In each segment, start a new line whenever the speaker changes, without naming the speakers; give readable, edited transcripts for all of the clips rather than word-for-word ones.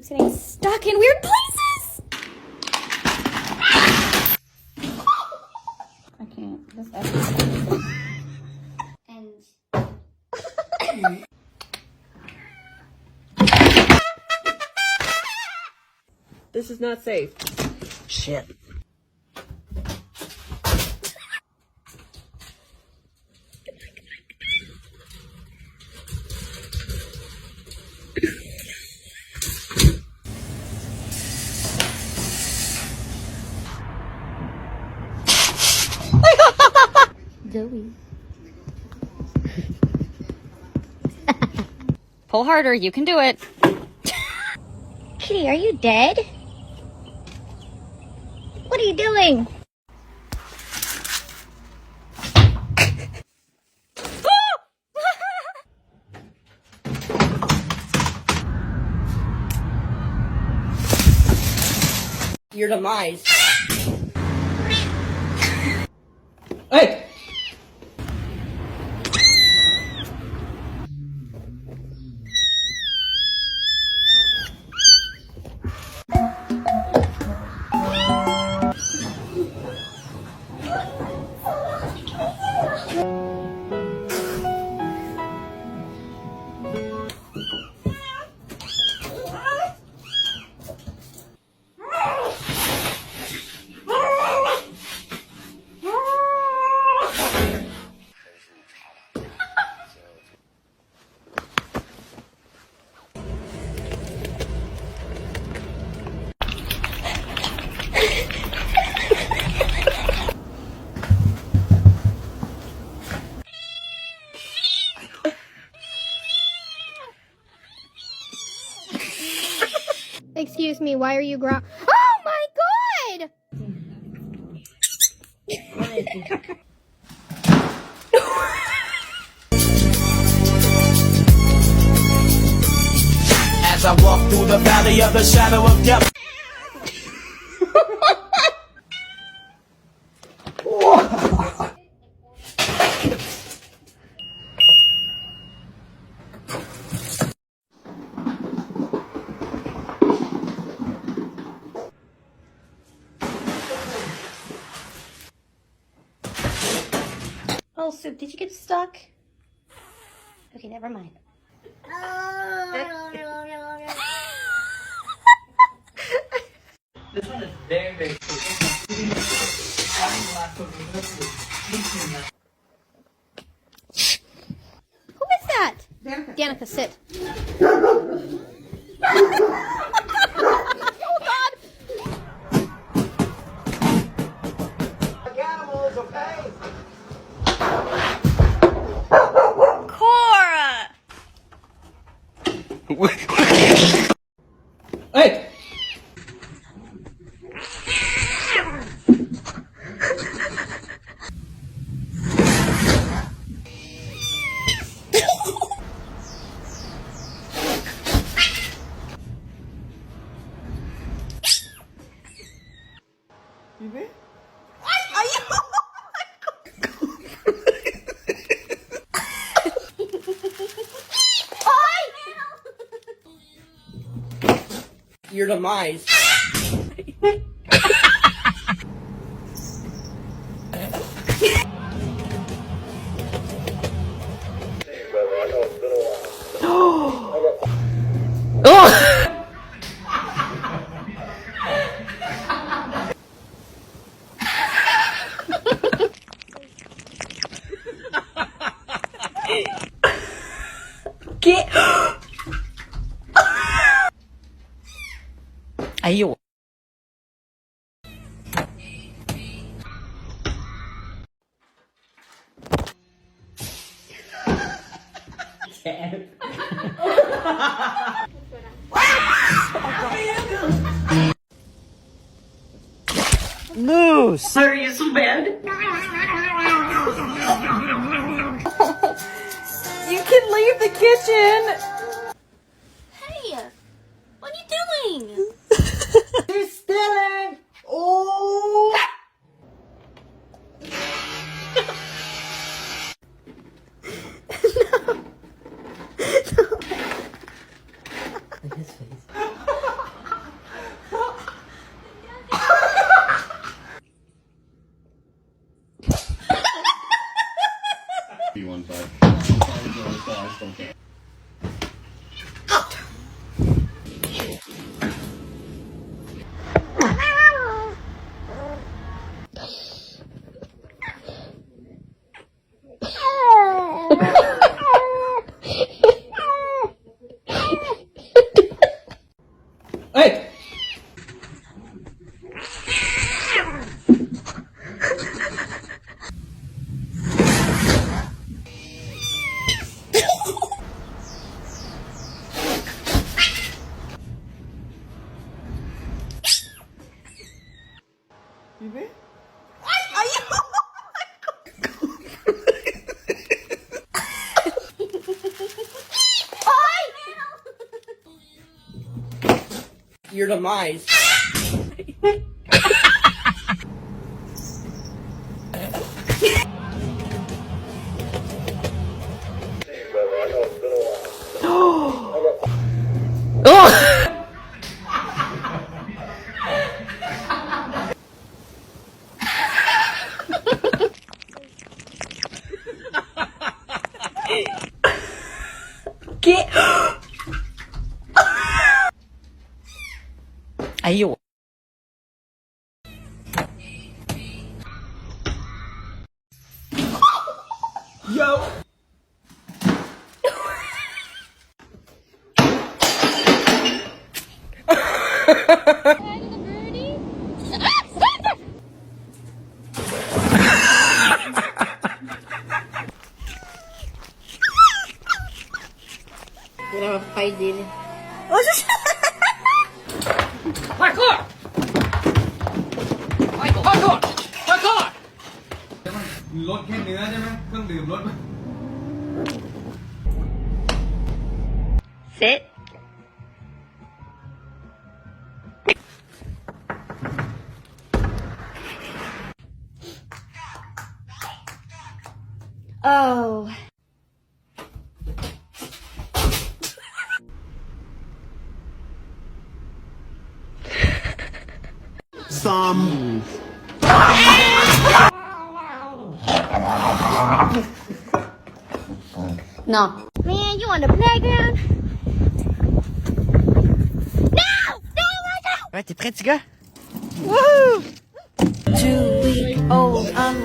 keeps getting stuck in weird places. I can't. This and
This is not safe. Shit.
Joey. Pull harder, you can do it. Kitty, are you dead? What are you doing?
Your demise. Hey!
Excuse me, why are you Oh my god!
As I walk through the valley of the shadow of death.
Oh, Soup, did you get stuck? Okay, never mind.
This one is very, very cool.
Who is that? Danica, sit. Oh god!
Animals, okay?
Cora!
Hey! Your demise. Get. Ayo. Moose!
Are you so bad?
You can leave the kitchen!
Hey! What are you doing?
You're stealing! Oh! His face.
Hey!
Your demise.
¿Qué? Ayú.
Yo!
Wala fight din.
Parkour! Parkour! Parkour! รถแค่เนื้อใช่ไหมเครื่องดื่มรถ
Sit. Oh.
Some.
No.
Man, you on the playground? No! No, no,
Ouais, t'es prêt, petit gars?
no! Woohoo!
2-week-old
Oh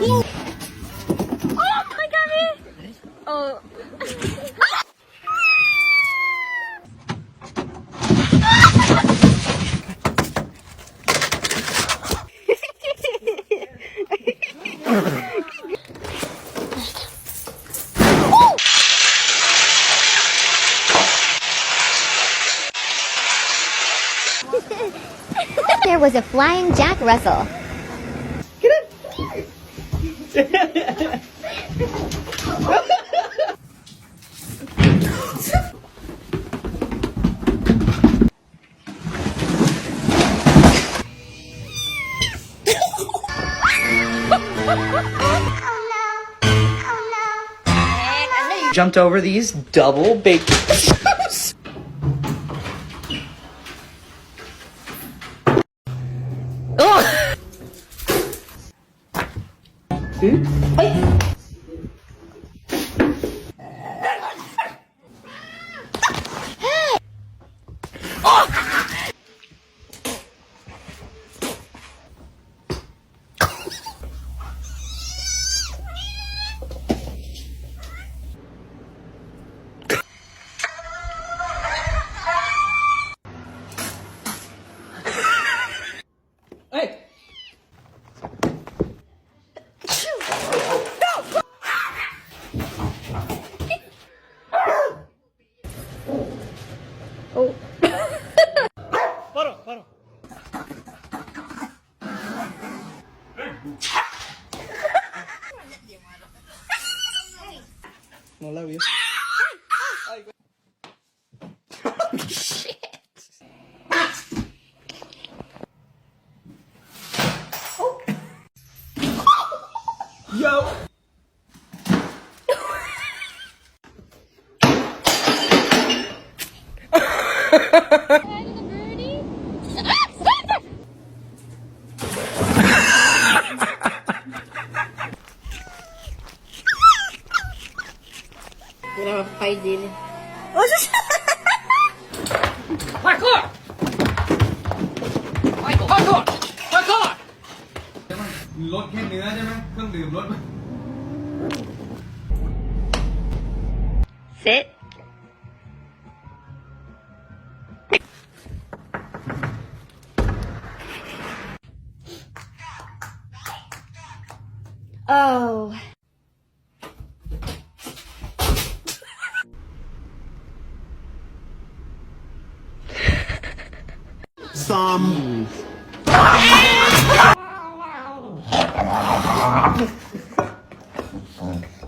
my god! Oh.
There was a flying Jack Russell.
Jumped over these double baked. Oh!
Hey!
No love you.
Yo!
Wala pa din.
Parkour! Parkour! Parkour!
รถแค่เนื้อใช่ไหมเครื่องดื่มรถ
Sit. Oh.
Some.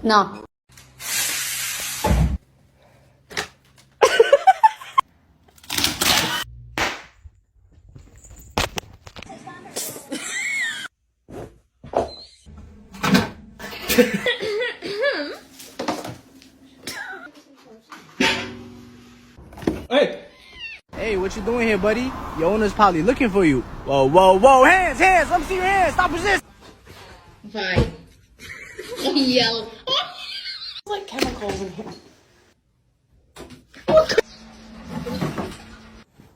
No.
Hey!
Hey, what you doing here, buddy? Your owner's probably looking for you. Whoa, whoa, whoa, hands, hands, let me see your hands, stop resisting.
Fine. Yell.
Like chemicals in here.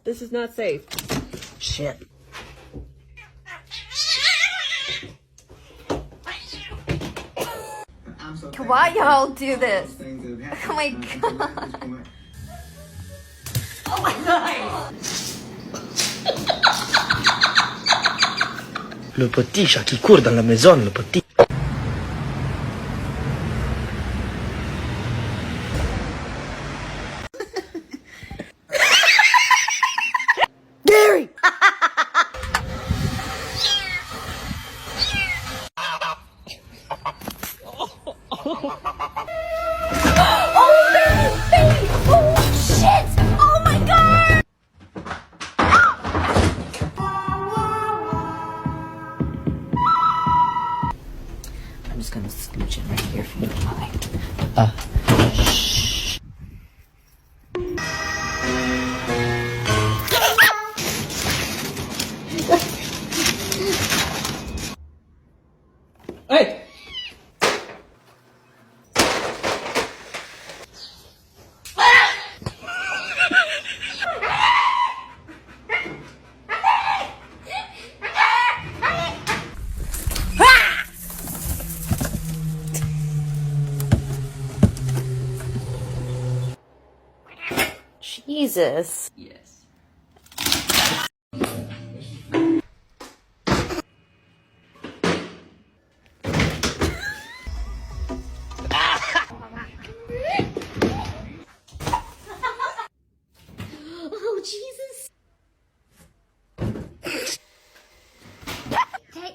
This is not safe.
Shit.
Why y'all do this? Oh my god.
Le petit chat qui court dans la maison, le petit. Gary! I'm just gonna scooch in right here if you don't mind. Shh.
Hey!
Jesus.
Yes.
Oh, Jesus. Take.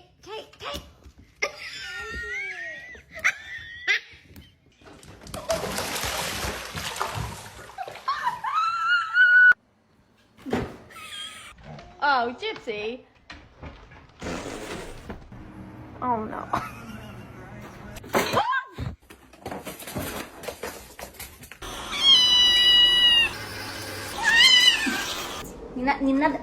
Oh, Gypsy. Oh no.
Nina.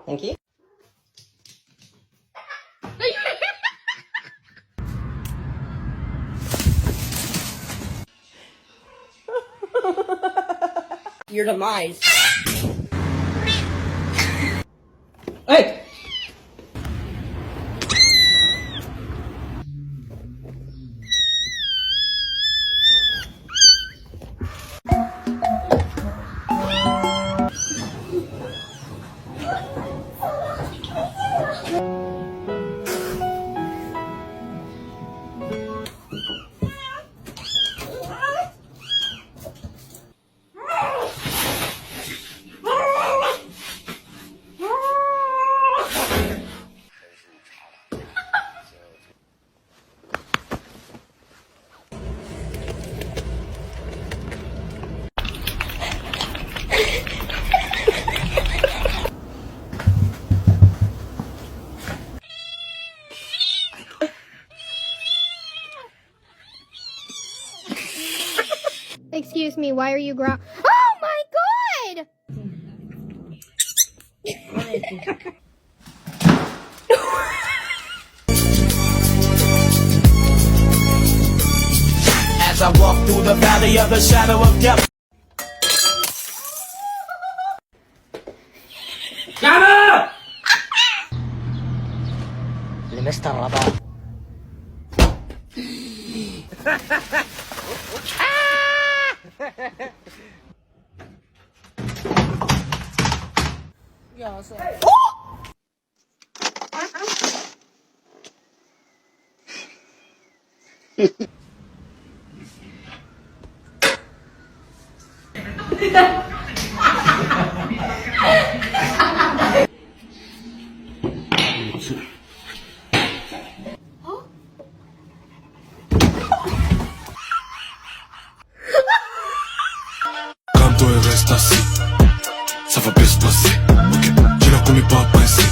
Thank you.
Your demise.
Hey!
Excuse me, why are you Oh my god!
As I walk through the valley of the shadow of death.
لمستر رباط.
Quand toi reste assis, ça va bien se passer. Ok, tu l'as connu pas passer.